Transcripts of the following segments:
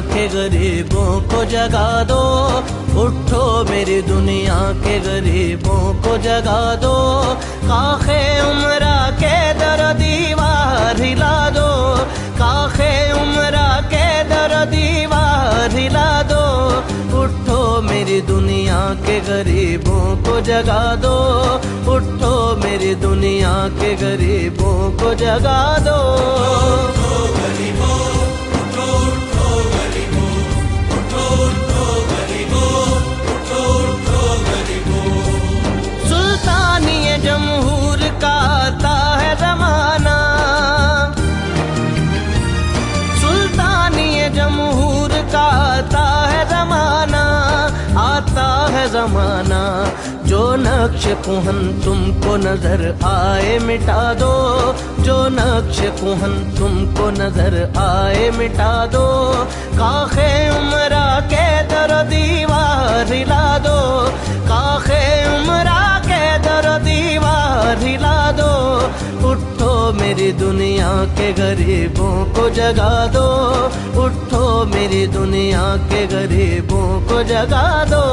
के गरीबों को जगा दो, उठो मेरी दुनिया के गरीबों को जगा दो। काखे उमरा के दर दीवार हिला दो, काखे उमरा के दर दीवार हिला दो। उठो मेरी दुनिया के गरीबों को जगा दो, उठो मेरी दुनिया के गरीबों को जगा दो। सुल्तानिए जमहूर का आता है जमाना, सुल्तानिए जमहूर का आता है जमाना, आता है जमाना। जो नक्श कुहन तुमको नजर आए मिटा दो, जो नक्श कुहन तुमको नजर आए मिटा दो। काखे उमरा के दर दीवार हिला दो, काखे उमरा के दर दीवार हिला दो। उठो मेरी दुनिया के गरीबों को जगा दो, उठो मेरी दुनिया के गरीबों को जगा दो।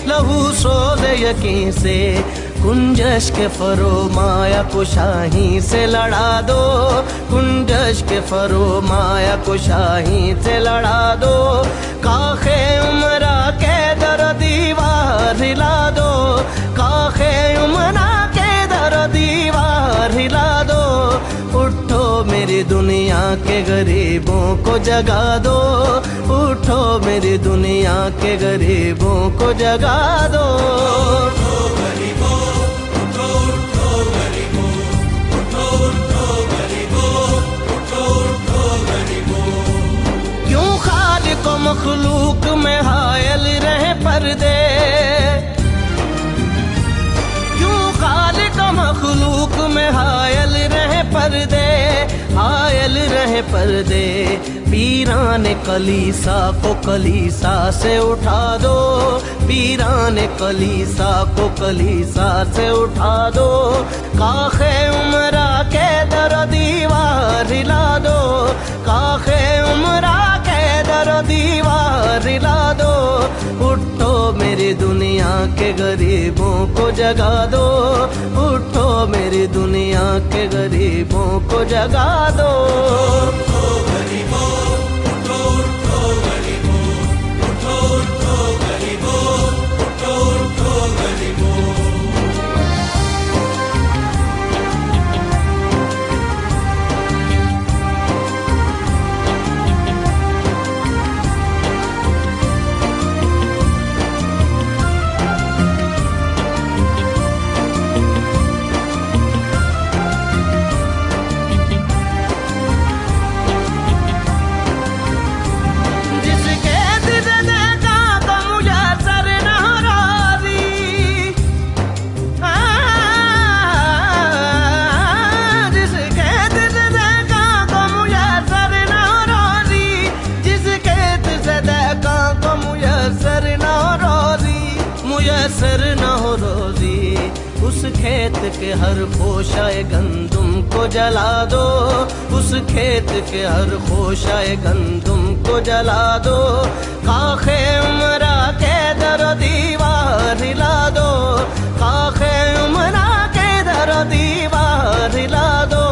लहू सोले यकीन से कुंजश के फरो माया को शाही से लड़ा दो, कुंजश के फरो माया को शाही से लड़ा दो। काखे उमरा के दर दीवार हिला दो, काखे उमरा के दर दीवार हिला दो। उठो मेरी दुनिया के गरीबों को जगा दो, उठो मेरी दुनिया के गरीबों को जगा दो। क्यों खालिक व मखलूक में हायल रहे पर्दे, क्यों खालिक व मखलूक में हायल रहे पर्दे, हायल रहे पर्दे। पीराने कलीसा को कलीसा से उठा दो, पीराने कलीसा को कलीसा से उठा दो। काखे उमरा के दर दीवार हिला दो, काखे उमरा के दर दीवार हिला दो। उठो मेरी दुनिया के गरीबों को जगा दो, उठो मेरी दुनिया के गरीबों को जगा दो। मुयसर न हो रोजी उस खेत के हर खोशाए गंदुम को जला दो, उस खेत के हर खोशाए गंदुम को जला दो। काखे उमरा के दर दीवार हिला दो, काखे उमरा के दर दीवार हिला दो।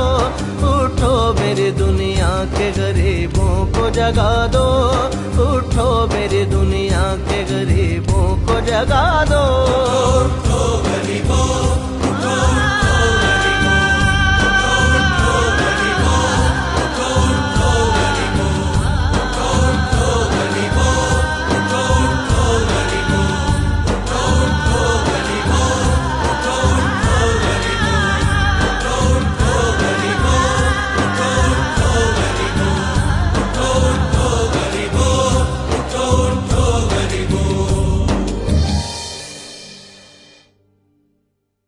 उठो मेरी दुनिया के गरीबों को जगा दो, उठो मेरी दुनिया के गरीबों को जगा दो। उठो गरीबों, उठो।